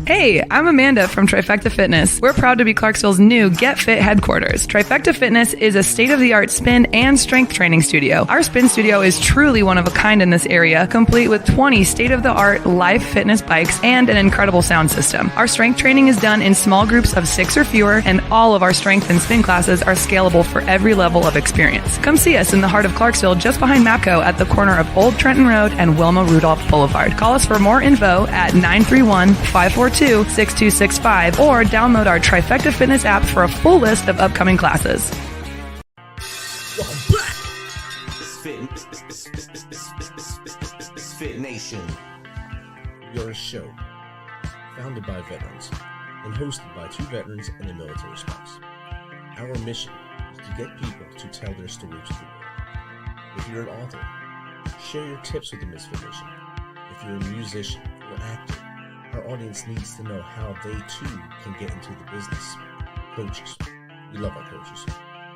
Hey, I'm Amanda from Trifecta Fitness. We're proud to be Clarksville's new Get Fit headquarters. Trifecta Fitness is a state-of-the-art spin and strength training studio. Our spin studio is truly one of a kind in this area, complete with 20 state-of-the-art L.I.F.E fitness bikes and an incredible sound system. Our strength training is done in small groups of 6 or fewer, and all of our strength and spin classes are scalable for every level of experience. Come see us in the heart of Clarksville, just behind MAPCO at the corner of Old Trenton Road and Wilma Rudolph Boulevard. Call us for more info at 931-542-6265 or download our Trifecta Fitness app for a full list of upcoming classes. Welcome back. MisFitNation. We are a show founded by veterans and hosted by 2 veterans and a military spouse. Our mission is to get people to tell their stories to the world. If you're an author, share your tips with the Misfit Nation. If you're a musician or actor, our audience needs to know how they too can get into the business. Coaches, we love our coaches.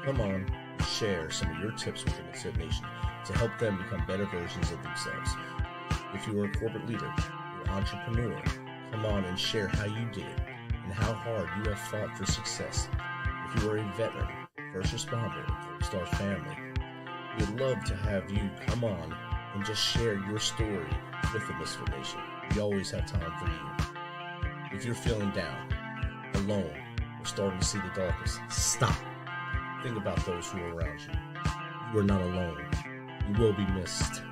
Come on and share some of your tips with the Misfit Nation to help them become better versions of themselves. If you are a corporate leader or entrepreneur, come on and share how you did it and how hard you have fought for success. If you are a veteran, first responder, or star family, we'd love to have you come on and just share your story with the Misfit Nation. We always have time for you. If you're feeling down, alone, or starting to see the darkness, stop. Think about those who are around you. You are not alone. You will be missed.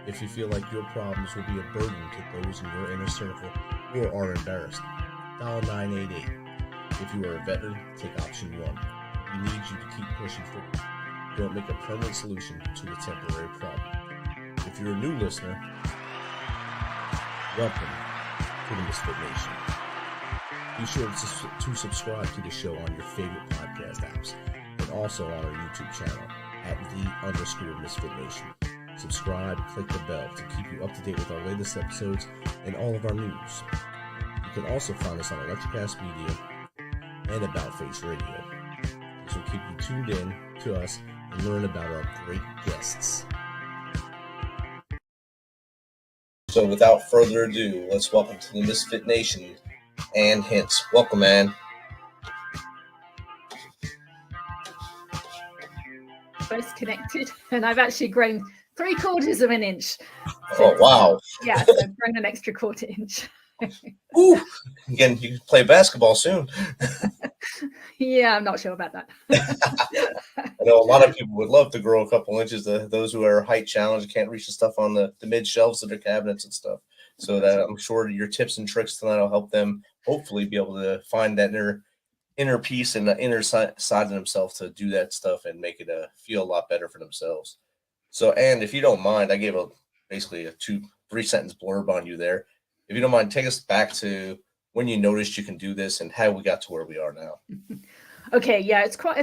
If you feel like your problems will be a burden to those in your inner circle or are embarrassed, dial 988. If you are a veteran, take option 1. We need you to keep pushing forward. Don't make a permanent solution to a temporary problem. If you're a new listener, welcome to the Misfit Nation. Be sure to subscribe to the show on your favorite podcast apps and also on our YouTube channel at @the_Misfit Nation. Subscribe and click the bell to keep you up to date with our latest episodes and all of our news. You can also find us on Electrocast Media and About Face Radio. This will keep you tuned in to us and learn about our great guests. So without further ado, let's welcome to the Misfit Nation, Ann Hintz. Welcome, Ann. First connected, and I've actually grown 3/4 of an inch. Oh, wow. Yeah, so I've grown an extra 1/4 inch. Ooh, again, you can play basketball soon. Yeah, I'm not sure about that. I know a lot of people would love to grow a couple inches, those who are height challenged can't reach the stuff on the mid shelves of their cabinets and stuff. So that I'm sure your tips and tricks tonight will help them hopefully be able to find that inner peace and the inner side of themselves to do that stuff and make it feel a lot better for themselves. So, Ann, if you don't mind, I gave basically a 2-3 sentence blurb on you there. If you don't mind, take us back to when you noticed you can do this and how we got to where we are now. Okay, yeah, it's quite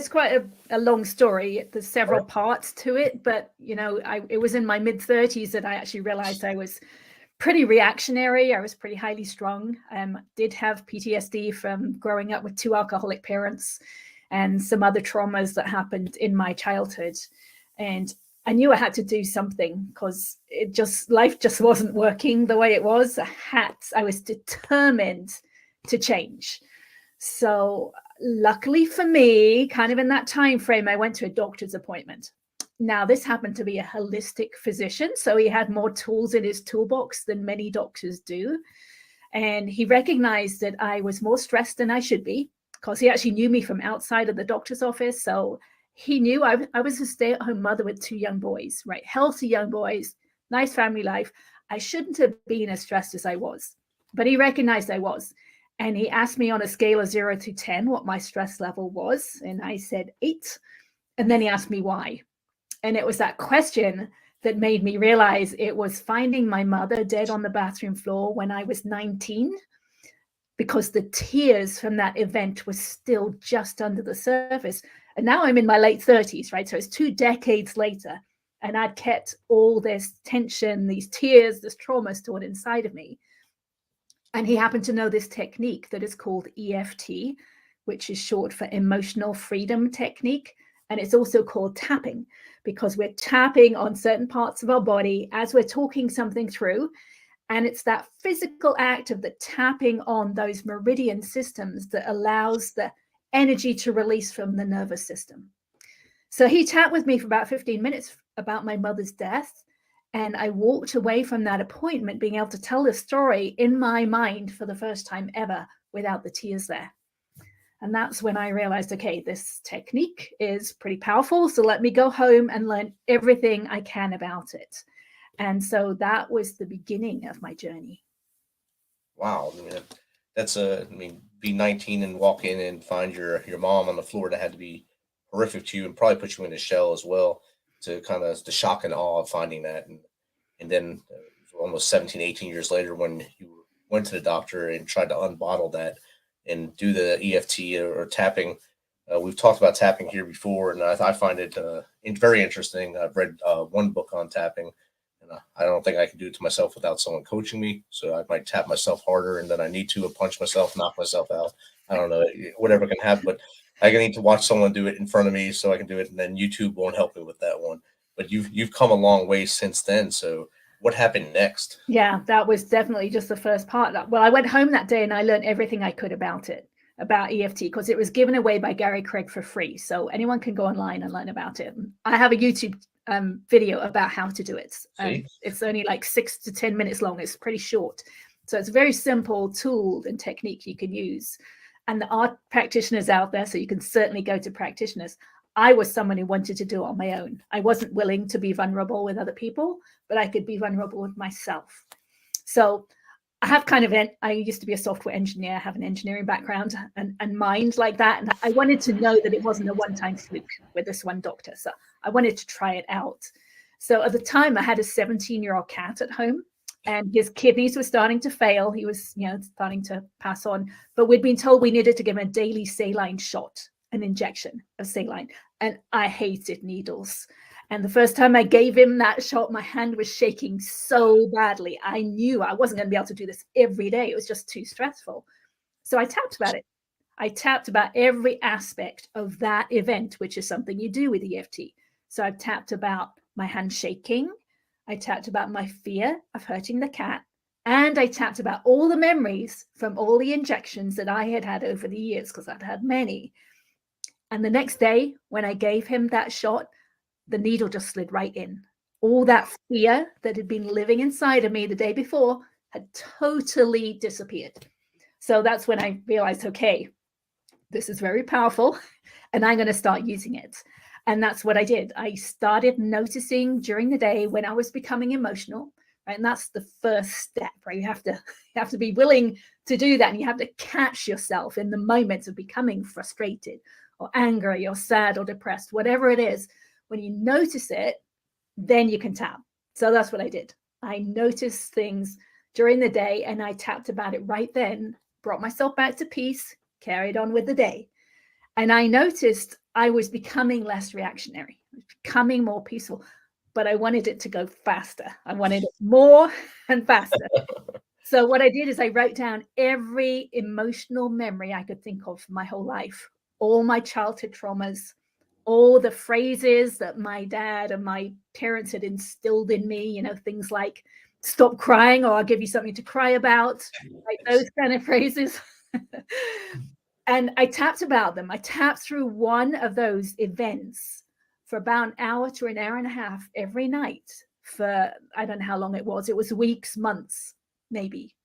a long story. There's several parts to it, but it was in my mid-30s that I actually realized I was pretty reactionary. I was pretty highly strung. Did have PTSD from growing up with 2 alcoholic parents and some other traumas that happened in my childhood. And I knew I had to do something because life just wasn't working the way it was. I was determined to change. So luckily for me, kind of in that time frame, I went to a doctor's appointment. Now, this happened to be a holistic physician, so he had more tools in his toolbox than many doctors do. And he recognized that I was more stressed than I should be because he actually knew me from outside of the doctor's office. So he knew I was a stay-at-home mother with 2 young boys, right? Healthy young boys, nice family life. I shouldn't have been as stressed as I was, but he recognized I was. And he asked me on a scale of 0 to 10 what my stress level was. And I said 8. And then he asked me why. And it was that question that made me realize it was finding my mother dead on the bathroom floor when I was 19, because the tears from that event was still just under the surface. And now I'm in my late 30s, right? So it's 2 decades later. And I'd kept all this tension, these tears, this trauma stored inside of me. And he happened to know this technique that is called EFT, which is short for Emotional Freedom Technique. And it's also called tapping, because we're tapping on certain parts of our body as we're talking something through. And it's that physical act of the tapping on those meridian systems that allows the energy to release from the nervous system. So he tapped with me for about 15 minutes about my mother's death. And I walked away from that appointment being able to tell the story in my mind for the first time ever without the tears there. And that's when I realized, okay, this technique is pretty powerful. So let me go home and learn everything I can about it. And so that was the beginning of my journey. Wow. I mean, that's be 19 and walk in and find your mom on the floor. That had to be horrific to you and probably put you in a shell as well, to kind of the shock and awe of finding that. And then almost 17, 18 years later, when you went to the doctor and tried to unbottle that and do the EFT or tapping. We've talked about tapping here before, and I find it very interesting. I've read one book on tapping, and I don't think I can do it to myself without someone coaching me. So I might tap myself harder, and then I need to punch myself, knock myself out. I don't know, whatever can happen, but I need to watch someone do it in front of me so I can do it, and then YouTube won't help me with that one. But you've come a long way since then. So what happened next? Yeah, that was definitely just the first part. Well, I went home that day and I learned everything I could about it, about EFT, because it was given away by Gary Craig for free. So anyone can go online and learn about it. I have a YouTube video about how to do it. It's only like 6 to 10 minutes long. It's pretty short. So it's a very simple tool and technique you can use. And there are practitioners out there, so you can certainly go to practitioners. I was someone who wanted to do it on my own. I wasn't willing to be vulnerable with other people, but I could be vulnerable with myself. So I have I used to be a software engineer, I have an engineering background and mind like that. And I wanted to know that it wasn't a one-time fluke with this one doctor. So I wanted to try it out. So at the time I had a 17-year-old cat at home and his kidneys were starting to fail. He was, starting to pass on, but we'd been told we needed to give him a daily saline shot, an injection of saline. And I hated needles. And the first time I gave him that shot, my hand was shaking so badly. I knew I wasn't going to be able to do this every day. It was just too stressful. So I tapped about it. I tapped about every aspect of that event, which is something you do with EFT. So I tapped about my hand shaking. I tapped about my fear of hurting the cat. And I tapped about all the memories from all the injections that I had had over the years, because I'd had many. And the next day, when I gave him that shot, the needle just slid right in. All that fear that had been living inside of me the day before had totally disappeared. So that's when I realized, okay, this is very powerful, and I'm going to start using it. And that's what I did. I started noticing during the day when I was becoming emotional, right? And that's the first step, right? You have to be willing to do that, and you have to catch yourself in the moments of becoming frustrated or angry or sad or depressed, whatever it is. When you notice it, then you can tap. So that's what I did. I noticed things during the day and I tapped about it right then, brought myself back to peace, carried on with the day. And I noticed I was becoming less reactionary, becoming more peaceful, but I wanted it to go faster. I wanted it more and faster. So what I did is I wrote down every emotional memory I could think of for my whole life, all my childhood traumas, all the phrases that my dad and my parents had instilled in me, things like stop crying or I'll give you something to cry about, like those kind of phrases. And I tapped about them. I tapped through one of those events for about an hour to an hour and a half every night for, I don't know how long it was. It was weeks, months, maybe.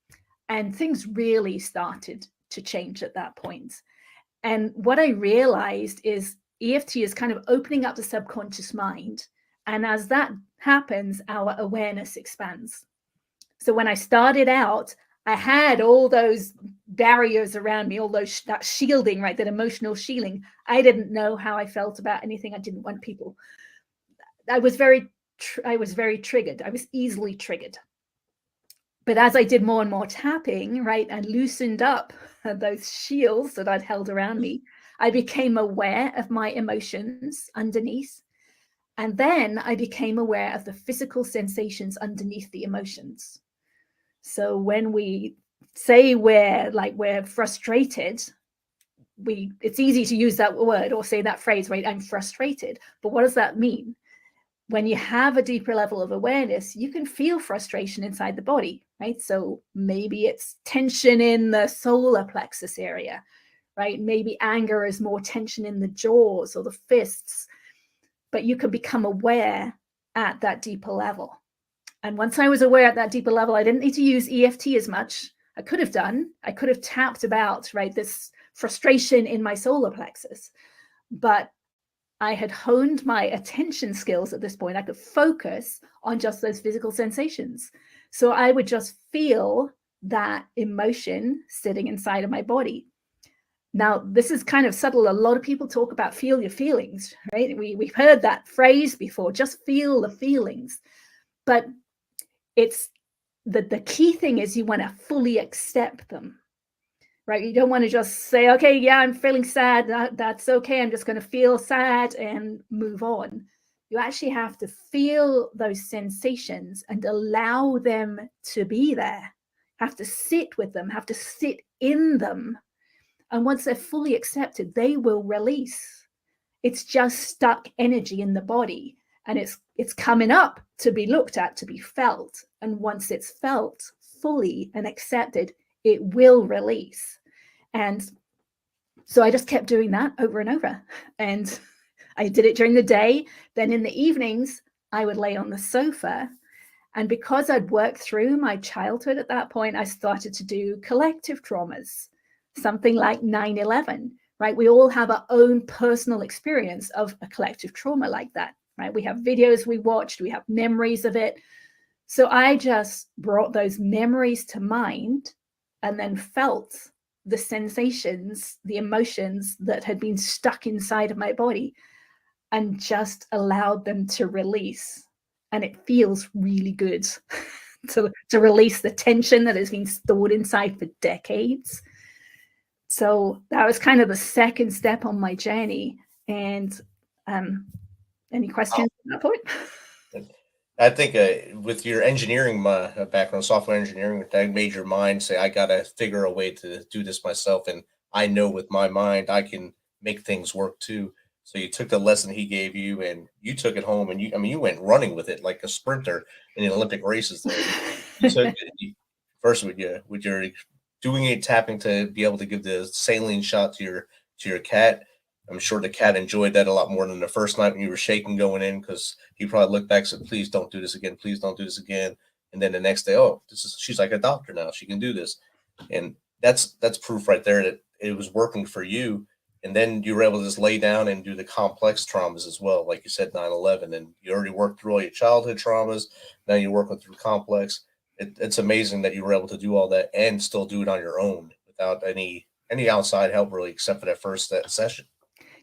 And things really started to change at that point. And what I realized is EFT is kind of opening up the subconscious mind. And as that happens, our awareness expands. So when I started out, I had all those barriers around me, that shielding, right? That emotional shielding. I didn't know how I felt about anything. I didn't want people. I was very triggered. I was easily triggered. But as I did more and more tapping, right, and loosened up those shields that I'd held around me, I became aware of my emotions underneath. And then I became aware of the physical sensations underneath the emotions. So when we say we're frustrated, it's easy to use that word or say that phrase, right? I'm frustrated. But what does that mean? When you have a deeper level of awareness, you can feel frustration inside the body. right? So maybe it's tension in the solar plexus area, right? Maybe anger is more tension in the jaws or the fists, but you can become aware at that deeper level. And once I was aware at that deeper level, I didn't need to use EFT as much. I could have done. I could have tapped about, right, this frustration in my solar plexus. But I had honed my attention skills at this point. I could focus on just those physical sensations. So I would just feel that emotion sitting inside of my body. Now, this is kind of subtle. A lot of people talk about feel your feelings, right? We've heard that phrase before, just feel the feelings. But it's the key thing is you want to fully accept them, right? You don't want to just say, okay, yeah, I'm feeling sad. That's okay. I'm just going to feel sad and move on. You actually have to feel those sensations and allow them to be there. Have to sit with them, have to sit in them. And once they're fully accepted, they will release. It's just stuck energy in the body, and it's coming up to be looked at, to be felt. And once it's felt fully and accepted, it will release. And so I just kept doing that over and over. And I did it during the day. Then in the evenings, I would lay on the sofa. And because I'd worked through my childhood at that point, I started to do collective traumas, something like 9/11, right? We all have our own personal experience of a collective trauma like that, right? We have videos we watched, we have memories of it. So I just brought those memories to mind and then felt the sensations, the emotions that had been stuck inside of my body, and just allowed them to release. And it feels really good to release the tension that has been stored inside for decades. So that was kind of the second step on my journey. And any questions at that point? I think with your engineering background, software engineering, that made your mind say, I got to figure a way to do this myself. And I know with my mind, I can make things work too. So you took the lesson he gave you and you took it home, and you went running with it like a sprinter in the Olympic races there. You took it first with your doing it, tapping to be able to give the saline shot to your cat. I'm sure the cat enjoyed that a lot more than the first night when you were shaking going in, because he probably looked back and said, please don't do this again. Please don't do this again. And then the next day, oh, she's like a doctor now. She can do this. And that's proof right there that it was working for you. And then you were able to just lay down and do the complex traumas as well. Like you said, 9/11, and you already worked through all your childhood traumas. Now you're working through complex. It's amazing that you were able to do all that and still do it on your own without any outside help, really, except for that first session.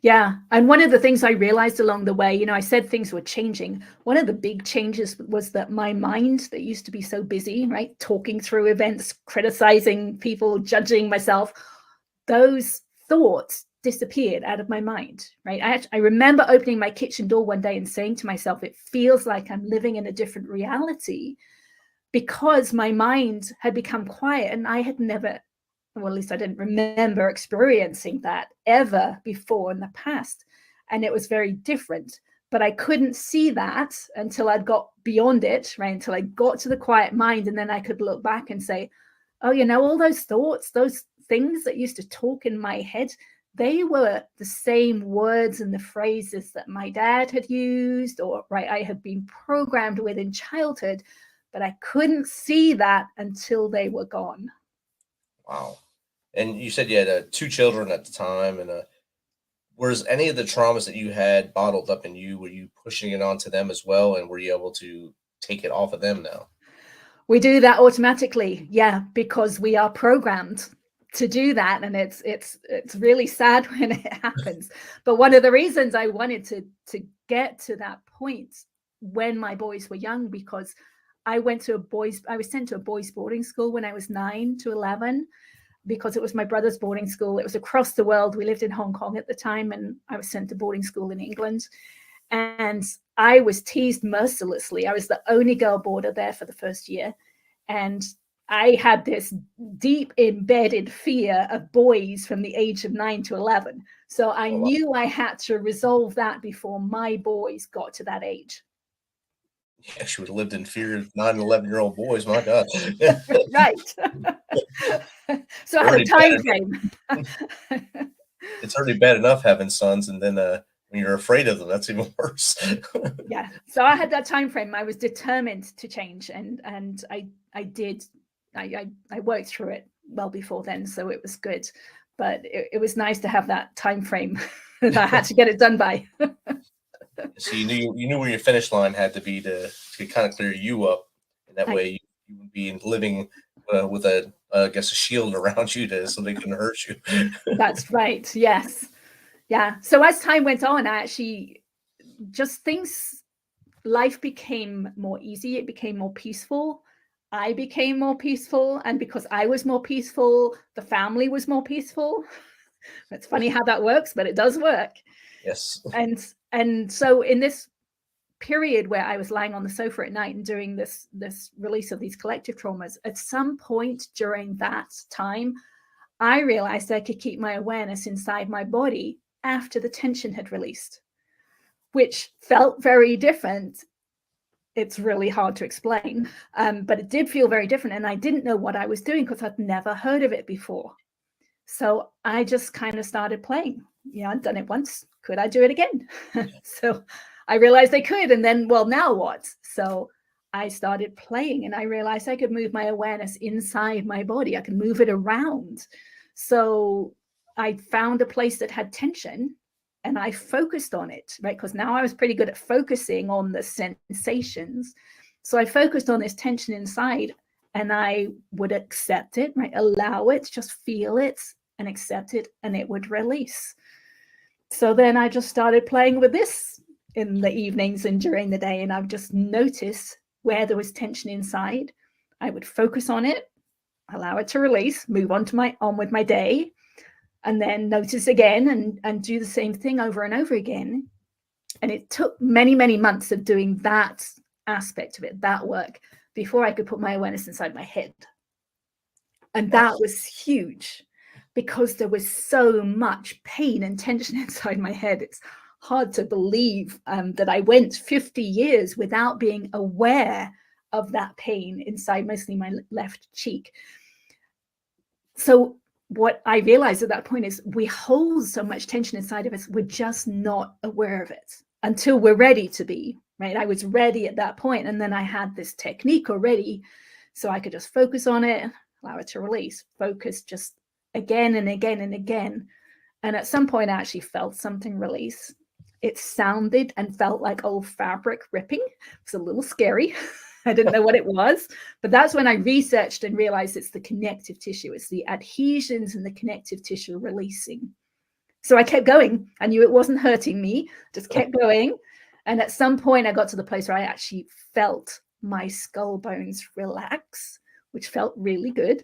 Yeah. And one of the things I realized along the way, I said things were changing. One of the big changes was that my mind, that used to be so busy, right, talking through events, criticizing people, judging myself, those thoughts disappeared out of my mind, right? I remember opening my kitchen door one day and saying to myself, it feels like I'm living in a different reality, because my mind had become quiet, and I had never, well, at least I didn't remember experiencing that ever before in the past. And it was very different, but I couldn't see that until I'd got beyond it, right? Until I got to the quiet mind. And then I could look back and say, oh, all those thoughts, those things that used to talk in my head, they were the same words and the phrases that my dad had used, or right, I had been programmed with in childhood, but I couldn't see that until they were gone. Wow. And you said you had 2 children at the time, and was any of the traumas that you had bottled up in you, were you pushing it onto them as well, and were you able to take it off of them now? We do that automatically, yeah, because we are programmed to do that, and it's really sad when it happens. But one of the reasons I wanted to get to that point when my boys were young, because I was sent to a boys boarding school when I was 9 to 11, because it was my brother's boarding school. It was across the world. We lived in Hong Kong at the time, and I was sent to boarding school in England. And I was teased mercilessly. I was the only girl boarder there for the first year. And I had this deep embedded fear of boys from the age of 9 to 11. So I knew I had to resolve that before my boys got to that age. Yeah, she would have lived in fear of 9 and 11-year-old boys. My God. Right. So I had a Already time bad frame. It's already bad enough having sons, and then when you're afraid of them, that's even worse. Yeah. So I had that time frame. I was determined to change, and I did. I worked through it well before then, so it was good. But it was nice to have that time frame that I had to get it done by. So you knew where your finish line had to be to kind of clear you up, and that way you would be living with I guess a shield around you so they couldn't hurt you. That's right. Yes. Yeah. So as time went on, I actually life became more easy. It became more peaceful. I became more peaceful. And because I was more peaceful, the family was more peaceful. It's funny how that works, but it does work. Yes. And so in this period where I was lying on the sofa at night and doing this release of these collective traumas, at some point during that time, I realized I could keep my awareness inside my body after the tension had released, which felt very different. It's really hard to explain, but it did feel very different. And I didn't know what I was doing because I'd never heard of it before. So I just kind of started playing. I'd done it once. Could I do it again? So I realized I could. And then, well, now what? So I started playing, and I realized I could move my awareness inside my body. I could move it around. So I found a place that had tension, and I focused on it, right? Because now I was pretty good at focusing on the sensations. So I focused on this tension inside, and I would accept it, right? Allow it, just feel it and accept it, and it would release. So then I just started playing with this in the evenings and during the day, and I've just noticed where there was tension inside. I would focus on it, allow it to release, move on with my day, and then notice again and do the same thing over and over again. And it took many, many months of doing that aspect of it, that work, before I could put my awareness inside my head. And that was huge because there was so much pain and tension inside my head. It's hard to believe that I went 50 years without being aware of that pain inside mostly my left cheek. So what I realized at that point is we hold so much tension inside of us, we're just not aware of it until we're ready to be, right? I was ready at that point, and then I had this technique already, so I could just focus on it, allow it to release, focus just again and again and again. And at some point I actually felt something release. It sounded and felt like old fabric ripping. It was a little scary. I didn't know what it was, but that's when I researched and realized it's the connective tissue. It's the adhesions in the connective tissue releasing. So I kept going. I knew it wasn't hurting me, just kept going. And at some point I got to the place where I actually felt my skull bones relax, which felt really good.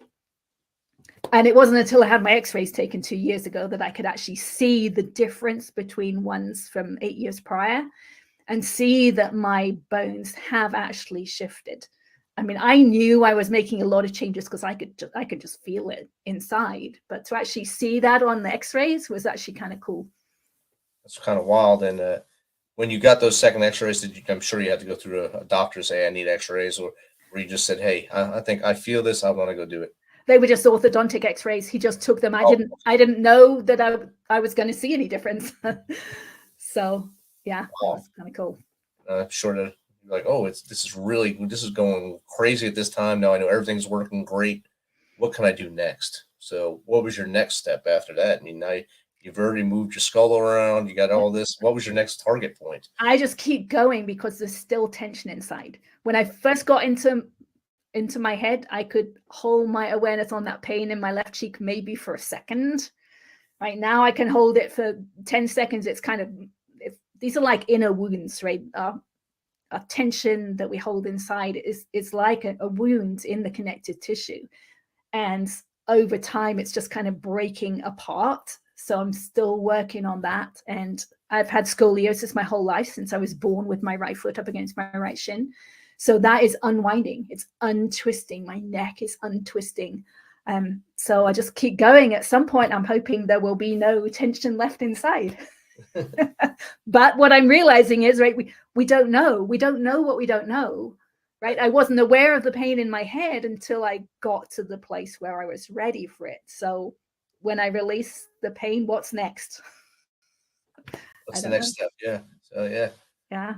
And it wasn't until I had my x-rays taken 2 years ago that I could actually see the difference between ones from 8 years prior and see that my bones have actually shifted. I mean, I knew I was making a lot of changes because I could just feel it inside. But to actually see that on the x-rays was actually kind of cool. That's kind of wild. And when you got those second x-rays, I'm sure you had to go through a doctor, say, I need x-rays, or you just said, hey, I think I feel this, I want to go do it? They were just orthodontic x-rays. He just took them. I didn't know that I was going to see any difference. So yeah, wow. That was kind of cool. I'm sure that you're like, oh, this is going crazy at this time. Now I know everything's working great. What can I do next? So what was your next step after that? I mean, now you've already moved your skull around. You got all this. What was your next target point? I just keep going because there's still tension inside. When I first got into my head, I could hold my awareness on that pain in my left cheek maybe for a second. Right now I can hold it for 10 seconds. It's kind of, these are like inner wounds, right? A tension that we hold inside is like a wound in the connective tissue. And over time, it's just kind of breaking apart. So I'm still working on that. And I've had scoliosis my whole life since I was born with my right foot up against my right shin. So that is unwinding. It's untwisting. My neck is untwisting. So I just keep going. At some point, I'm hoping there will be no tension left inside. But what I'm realizing is, right, we don't know. We don't know what we don't know, right? I wasn't aware of the pain in my head until I got to the place where I was ready for it. So when I release the pain, what's next? What's the next step? Yeah. So yeah. Yeah.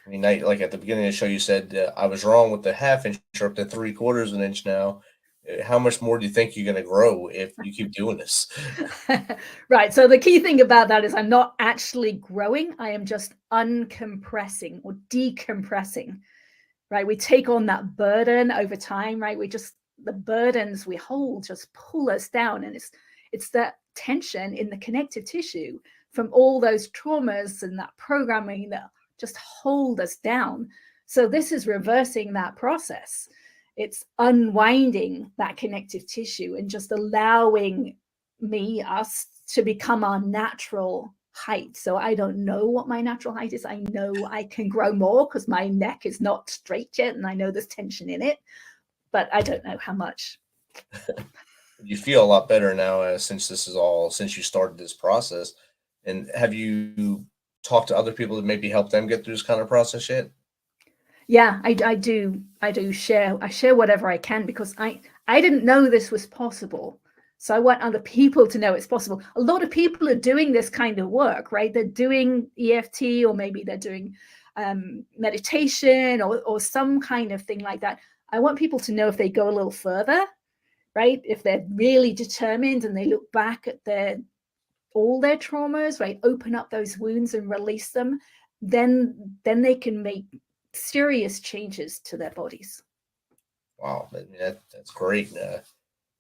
I mean, like at the beginning of the show, you said I was wrong with the half inch. You're up to 3/4 of an inch now. How much more do you think you're going to grow if you keep doing this? Right. So the key thing about that is I'm not actually growing. I am just uncompressing or decompressing, right? We take on that burden over time, right? The burdens we hold just pull us down. And it's that tension in the connective tissue from all those traumas and that programming that just hold us down. So this is reversing that process. It's unwinding that connective tissue and just allowing us to become our natural height. So I don't know what my natural height is. I know I can grow more because my neck is not straight yet, and I know there's tension in it, but I don't know how much. You feel a lot better now since you started this process. And have you talked to other people that maybe help them get through this kind of process yet? Yeah, I do share. I share whatever I can because I didn't know this was possible. So I want other people to know it's possible. A lot of people are doing this kind of work, right? They're doing EFT, or maybe they're doing meditation or some kind of thing like that. I want people to know if they go a little further, right? If they're really determined and they look back at all their traumas, right? Open up those wounds and release them, then they can make serious changes to their bodies. Wow, I mean, that's great.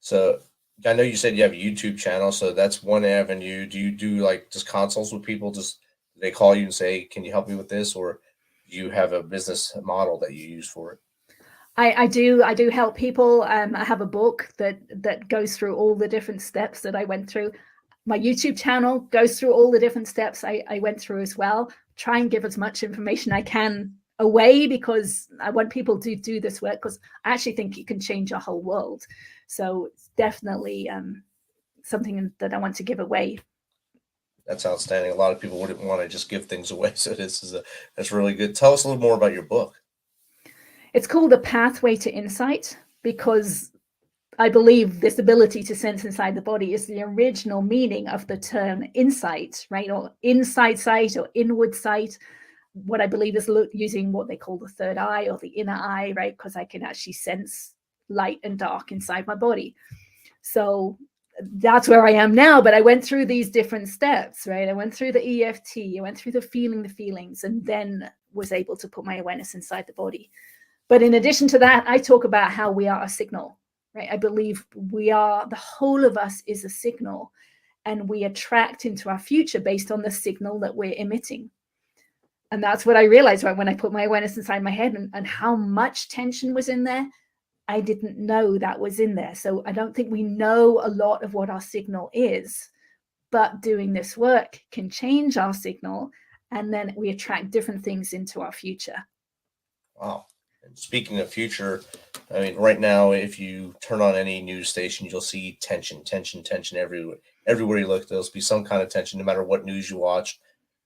So I know you said you have a YouTube channel, so that's one avenue. Do you do like just consults with people? Just they call you and say, "Can you help me with this?" Or do you have a business model that you use for it? I do help people. I have a book that goes through all the different steps that I went through. My YouTube channel goes through all the different steps I went through as well. Try and give as much information I can away because I want people to do this work because I actually think it can change our whole world. So it's definitely something that I want to give away. That's outstanding. A lot of people wouldn't want to just give things away. So that's really good. Tell us a little more about your book. It's called The Pathway to Insight because I believe this ability to sense inside the body is the original meaning of the term insight, right? Or inside sight or inward sight. What I believe is using what they call the third eye or the inner eye, right? Because I can actually sense light and dark inside my body. So that's where I am now. But I went through these different steps, right? I went through the EFT, I went through the feelings, and then was able to put my awareness inside the body. But in addition to that, I talk about how we are a signal, right? I believe the whole of us is a signal, and we attract into our future based on the signal that we're emitting. And that's what I realized, right, when I put my awareness inside my head and how much tension was in there. I didn't know that was in there. So I don't think we know a lot of what our signal is, but doing this work can change our signal, and then we attract different things into our future. Wow. And speaking of future, I mean, right now, if you turn on any news station, you'll see tension everywhere. Everywhere you look, there'll be some kind of tension, no matter what news you watch.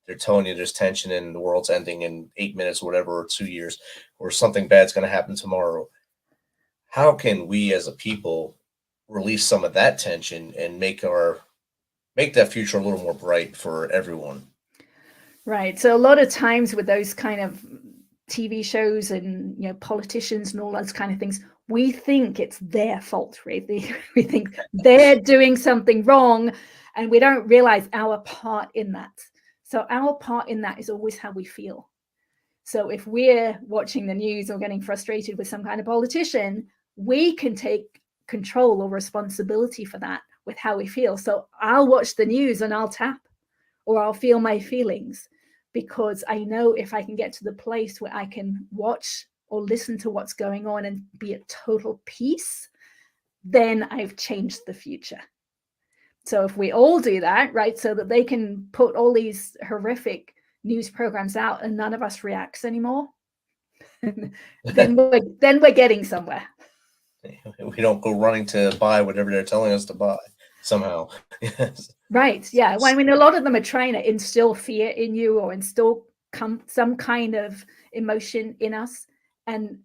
They're telling you there's tension and the world's ending in 8 minutes, whatever, or 2 years, or something bad's going to happen tomorrow. How can we as a people release some of that tension and make that future a little more bright for everyone? Right. So a lot of times with those kind of TV shows and politicians and all those kind of things, we think it's their fault, right? We think they're doing something wrong, and we don't realize our part in that. So our part in that is always how we feel. So if we're watching the news or getting frustrated with some kind of politician, we can take control or responsibility for that with how we feel. So I'll watch the news and I'll tap, or I'll feel my feelings, because I know if I can get to the place where I can watch or listen to what's going on and be at total peace, then I've changed the future. So if we all do that, right, so that they can put all these horrific news programs out and none of us reacts anymore, then we're getting somewhere. We don't go running to buy whatever they're telling us to buy. somehow. Yes. Right. Yeah. Well, I mean, a lot of them are trying to instill fear in you or instill some kind of emotion in us. And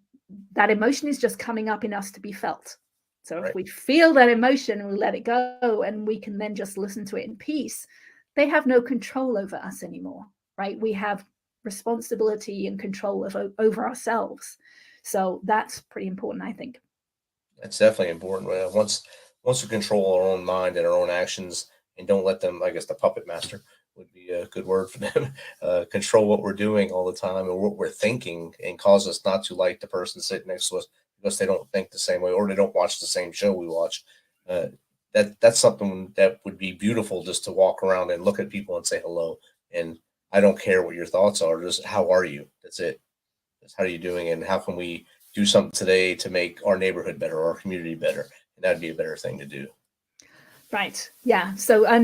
that emotion is just coming up in us to be felt. So if Right. we feel that emotion and we let it go and we can then just listen to it in peace, they have no control over us anymore, right? We have responsibility and control over ourselves. So that's pretty important, I think. It's definitely important. Once we control our own mind and our own actions, and don't let them, I guess the puppet master would be a good word for them, control what we're doing all the time and what we're thinking, and cause us not to like the person sitting next to us because they don't think the same way or they don't watch the same show we watch. Uh, that's something that would be beautiful, just to walk around and look at people and say hello. And I don't care what your thoughts are, just how are you? That's it. Just how are you doing, and how can we do something today to make our neighborhood better, our community better? And that'd be a better thing to do. Right. Yeah. So, are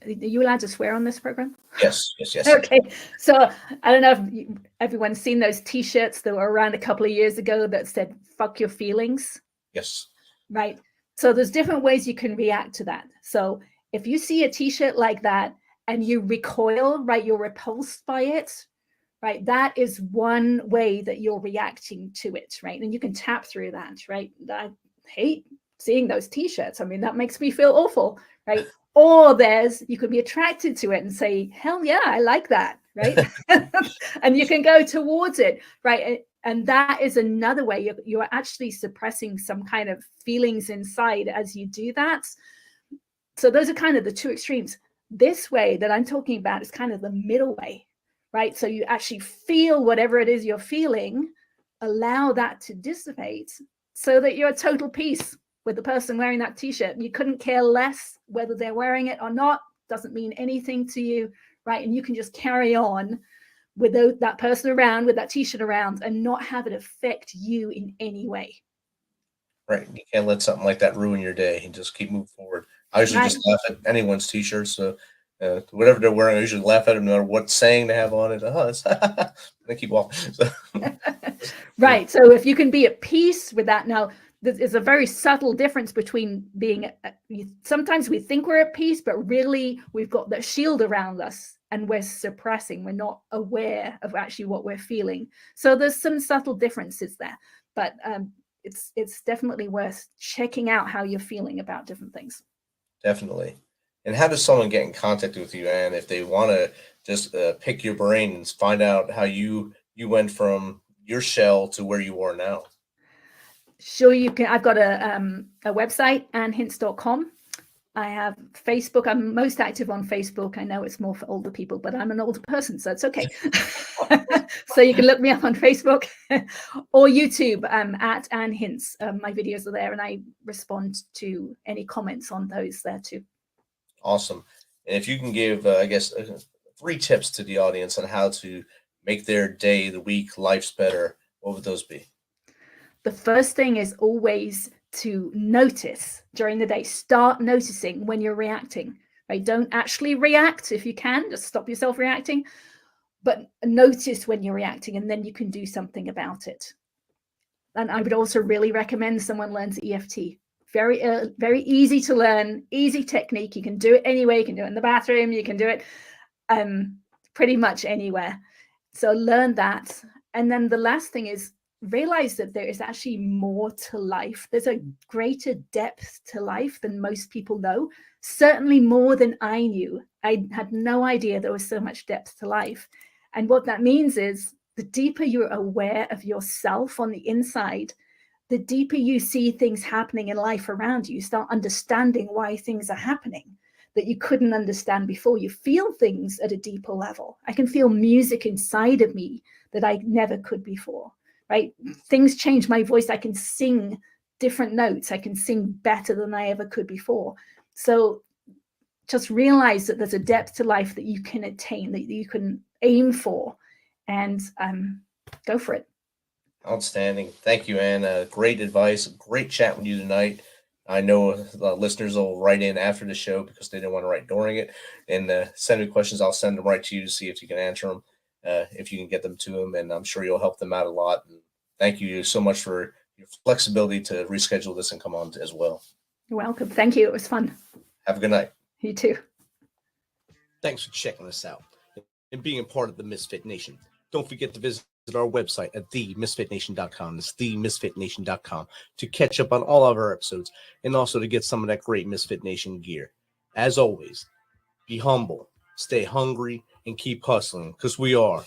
you allowed to swear on this program? Yes, yes, yes. Okay. So I don't know if everyone's seen those T-shirts that were around a couple of years ago that said "fuck your feelings." Yes. Right. So there's different ways you can react to that. So if you see a T-shirt like that and you recoil, right, you're repulsed by it, right? That is one way that you're reacting to it, right? And you can tap through that, right? I hate seeing those T-shirts. I mean, that makes me feel awful, right? Or you could be attracted to it and say, hell yeah, I like that, right? And you can go towards it, right? And that is another way you're actually suppressing some kind of feelings inside as you do that. So those are kind of the two extremes. This way that I'm talking about is kind of the middle way, right? So you actually feel whatever it is you're feeling, allow that to dissipate so that you're at total peace with the person wearing that T-shirt. You couldn't care less whether they're wearing it or not. Doesn't mean anything to you, right? And you can just carry on with that person around, with that T-shirt around, and not have it affect you in any way. Right. You can't let something like that ruin your day, and just keep moving forward. I usually just laugh at anyone's T-shirts. So whatever they're wearing, I usually laugh at them no matter what saying they have on it. It's they keep walking. So, right. So if you can be at peace with that, now there's a very subtle difference between being. Sometimes we think we're at peace, but really we've got that shield around us and we're suppressing. We're not aware of actually what we're feeling. So there's some subtle differences there, but it's definitely worth checking out how you're feeling about different things. Definitely. And how does someone get in contact with you, Anne, if they want to just pick your brain and find out how you went from your shell to where you are now? Sure, you can. I've got a website, annhints.com. I have Facebook. I'm most active on Facebook. I know it's more for older people, but I'm an older person, so it's okay. So you can look me up on Facebook or YouTube at Anne Hints. My videos are there, and I respond to any comments on those there too. Awesome. And if you can give, I guess, 3 tips to the audience on how to make their day, the week, life's better, what would those be? The first thing is always to notice during the day. Start noticing when you're reacting, right? Don't actually react if you can. Just stop yourself reacting, but notice when you're reacting, and then you can do something about it. And I would also really recommend someone learns EFT. Very easy to learn, easy technique. You can do it anywhere. You can do it in the bathroom. You can do it pretty much anywhere. So learn that. And then the last thing is realize that there is actually more to life. There's a greater depth to life than most people know. Certainly more than I knew. I had no idea there was so much depth to life. And what that means is the deeper you're aware of yourself on the inside, the deeper you see things happening in life around you, you start understanding why things are happening that you couldn't understand before. You feel things at a deeper level. I can feel music inside of me that I never could before, right? Things change my voice. I can sing different notes. I can sing better than I ever could before. So just realize that there's a depth to life that you can attain, that you can aim for, and go for it. Outstanding. Thank you, Anne. Great advice. Great chat with you tonight. I know the listeners will write in after the show because they didn't want to write during it. And send me questions. I'll send them right to you to see if you can answer them, if you can get them to them. And I'm sure you'll help them out a lot. And thank you so much for your flexibility to reschedule this and come on as well. You're welcome. Thank you. It was fun. Have a good night. You too. Thanks for checking us out and being a part of the Misfit Nation. Don't forget to visit our website at themisfitnation.com. That's themisfitnation.com to catch up on all of our episodes and also to get some of that great Misfit Nation gear. As always, be humble, stay hungry, and keep hustling because we are